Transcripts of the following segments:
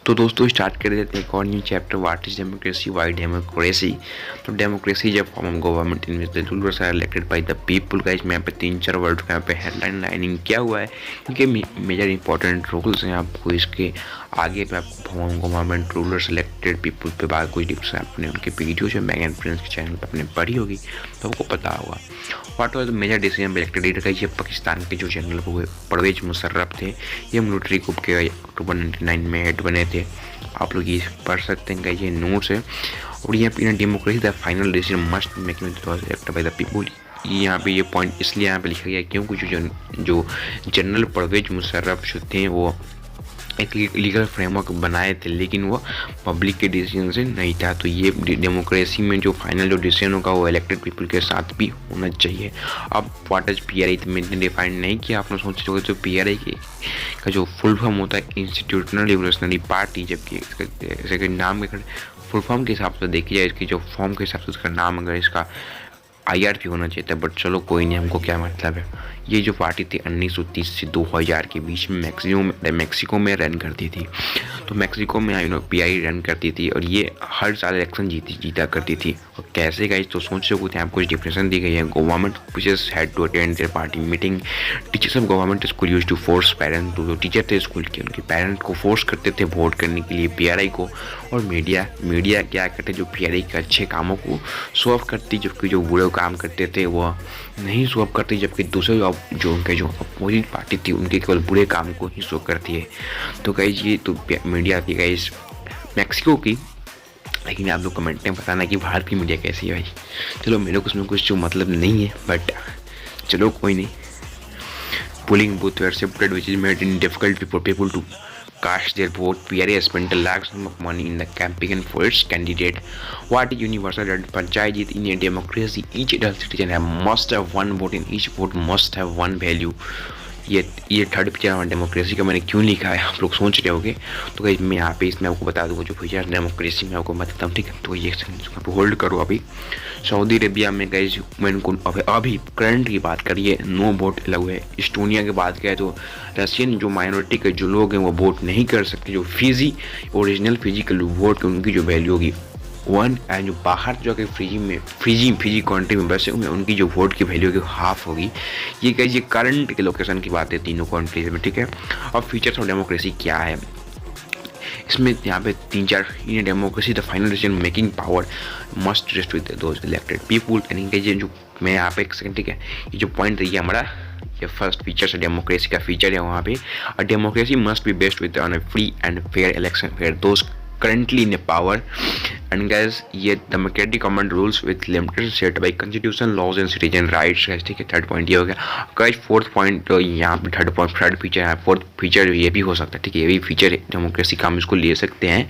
तो दोस्तों स्टार्ट कर देते हैं एक और new chapter, what is democracy, why democracy. तो डेमोक्रेसी जब form of government in which the rulers are elected by the people. Guys मैं यहाँ पे 3-4 वर्ड का यहाँ पे हेडलाइन लाइनिंग किया हुआ है क्योंकि मेजर इंपॉर्टेंट रूल्स हैं। आपको इसके आगे पे आपको form of government rulers elected people पे बात कुछ डिप्स आपने उनके वीडियो जो मैग एंड फ्रेंड्स के चैनल पर आपने पढ़ी होगी तो आपको पता होगा। What was the major decision elected leader. ये पाकिस्तान के जो जनरल परवेज मुशर्रफ थे, ये मिलिट्री coup के अक्टूबर 99 में हेड बने थे। आप लोग ये पढ़ सकते हैं, ये नोट्स है। और यहाँ पे democracy the final decision must making bye the people. यहाँ पे ये पॉइंट इसलिए यहाँ पे लिखा गया क्योंकि जो जनरल परवेज मुशर्रफ जो थे वो एक लीगल फ्रेमवर्क बनाए थे, लेकिन वो पब्लिक के डिसीजन से नहीं था। तो ये डेमोक्रेसी में जो फाइनल जो डिसीजन होगा वो इलेक्टेड पीपल के साथ भी होना चाहिए। अब व्हाट इज पीआरआई मैंने डिफाइन नहीं किया, आपने सोच रहे जो पीआरआई का जो फुल फॉर्म होता है इंस्टीट्यूशनल रिवोल्यूशनरी पार्टी, जबकि इसके नाम के फुल फॉर्म के हिसाब से देखी जाए, इसकी जो फॉर्म के हिसाब से उसका नाम अगर इसका आईआरपी होना चाहिए था, बट चलो कोई नहीं, हमको क्या मतलब है। ये जो पार्टी थी 1930 से 2000 के बीच में मैक्सिको में रन करती थी। तो मैक्सिको में पीआई रन करती थी और ये हर साल इलेक्शन जीता करती थी। और कैसे गाइस, तो सोच सकते थे, आपको डिफिनेशन दी गई है। Government teachers had to attend their party meeting. Teachers of government school used to force parents, तो जो टीचर थे स्कूल के उनके पेरेंट्स को फोर्स करते थे वोट करने के लिए पीआरआई को। और मीडिया क्या करते, जो पीआरआई के अच्छे कामों को शो ऑफ करती, जबकि जो बुरे काम करते थे वो नहीं शो ऑफ करती, जबकि दूसरे जो उनके जो अपोजिट पार्टी थी उनके केवल बुरे काम को ही शो करती है। तो गाइस ये तो मीडिया थी गाइस मैक्सिको की। लेकिन आप लोग कमेंट में बताना कि भारत की मीडिया कैसी है भाई। चलो मेरे को उसमें कुछ जो मतलब नहीं है, बट चलो कोई नहीं। Polling booth were shifted which is made in difficult for people to cast their vote. PRA spent a large sum of money in the campaign for its candidate. What is universal panchayat in a democracy? Each adult citizen must have one vote, and each vote must have one value. ये third picture democracy का मैंने क्यों लिखा है आप लोग सोच रहे होगे। तो गाइस मैं यहाँ पे इसमें आपको बता दूँगा जो फीचर डेमोक्रेसी में आपको बताता हूँ, ठीक है। तो ये होल्ड करो। अभी सऊदी अरेबिया में गाइस मैंने अभी करंट की बात करिए, नो वोट अलग है। इस्टोनिया की बात करें तो रशियन जो माइनॉरिटी के जो लोग हैं वो वोट नहीं कर सकते। जो फिजी ओरिजिनल फिजिकल वोट उनकी जो वैल्यू होगी 1, एंड जो बाहर जो कि फिजी कंट्री में बसे हुए उनकी जो वोट की वैल्यू की हाफ होगी। ये कहिए करंट के लोकेशन की बात है तीनों कंट्रीज में, ठीक है। और फीचर्स ऑफ डेमोक्रेसी क्या है, इसमें यहाँ पे 3-4 in democracy the final decision making power must rest with those elected people. यानी कि जो मैं यहाँ पे एक सेकंड, ठीक है, ये जो पॉइंट है हमारा ये फर्स्ट फीचर है डेमोक्रेसी का फीचर है वहाँ पे। और democracy must be based with on a free and fair election fair those currently in power, and guys ये democratic government rules with limited set by constitution laws and citizen rights guys, ठीक है। Third point ये हो गया guys. Fourth point यहाँ पे third feature है, fourth feature ये भी हो सकता है, ठीक है। ये भी फीचर है डेमोक्रेसी का, हम इसको ले सकते हैं,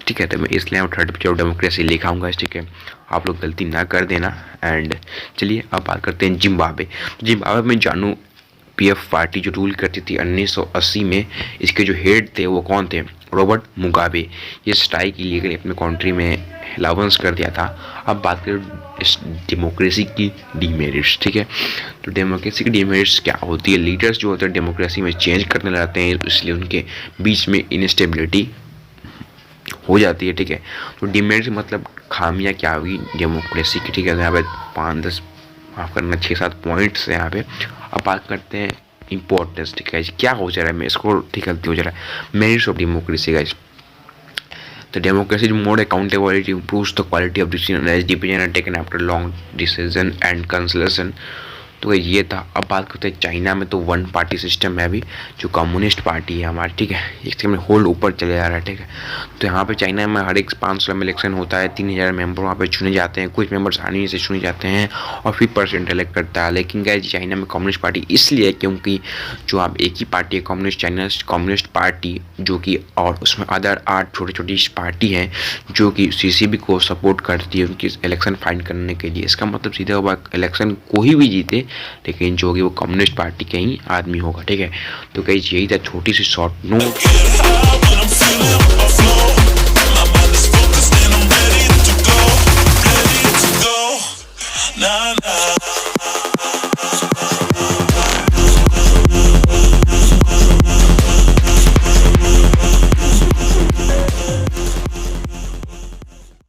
ठीक है। तो मैं इसलिए थर्ड फीचर ऑफ डेमोक्रेसी लिखा हूँ गाइस, ठीक है। आप लोग गलती ना कर देना। एंड चलिए अब बात करते हैं जिम्बाब्वे। जिम्बाब्वे में जानू पीएफ पार्टी जो रूल करती थी 1980 में, इसके जो हेड थे वो कौन थे, रॉबर्ट मुगाबे। ये स्ट्राइक इलीगल अपने कंट्री में अलाउंस कर दिया था। अब बात करें इस डेमोक्रेसी की डीमेरिट्स, ठीक है। तो डेमोक्रेसी की डीमेरिट्स क्या होती है, लीडर्स जो होते हैं डेमोक्रेसी में चेंज करने लगते हैं, इसलिए उनके बीच में इनस्टेबिलिटी हो जाती है, ठीक है। तो डीमेरिट्स मतलब खामियां क्या होगी डेमोक्रेसी की, ठीक है। यहाँ पे 5-10 माफ करना 6-7 पॉइंट्स हैं यहाँ पे। अब बात करते हैं इंपॉर्टेंस, ठीक है। क्या हो जा रहा है, मैं इसको ठीक गलती हो जा रहा है। मेरिट्स ऑफ डेमोक्रेसी गाइस, तो democracy more accountability improves the quality of decision as decision are taken after long decision and consultation. तो ये था। अब बात करते हैं चाइना में, तो 1 पार्टी सिस्टम है अभी, जो कम्युनिस्ट पार्टी है हमारी, ठीक है। इसके में होल्ड ऊपर चले जा रहा है, ठीक है। तो यहाँ पे चाइना में हर एक 5 साल में इलेक्शन होता है, 3000 मेंबर वहाँ पे चुने जाते हैं। कुछ मेंबर आसानी से चुने जाते हैं और 50% इलेक्ट करता है। लेकिन गाइस चाइना में कम्युनिस्ट पार्टी इसलिए क्योंकि जो आप एक ही पार्टी है कम्युनिस्ट पार्टी, जो कि और उसमें अदर 8 छोटी पार्टी हैं जो कि सीसीबी को सपोर्ट करती है उनकी इलेक्शन फाइट करने के लिए। इसका मतलब सीधा हुआ इलेक्शन कोई भी जीते, लेकिन जो कि वो कम्युनिस्ट पार्टी के ही आदमी होगा, ठीक है। तो गाइस यही था छोटी सी शॉर्ट नोट।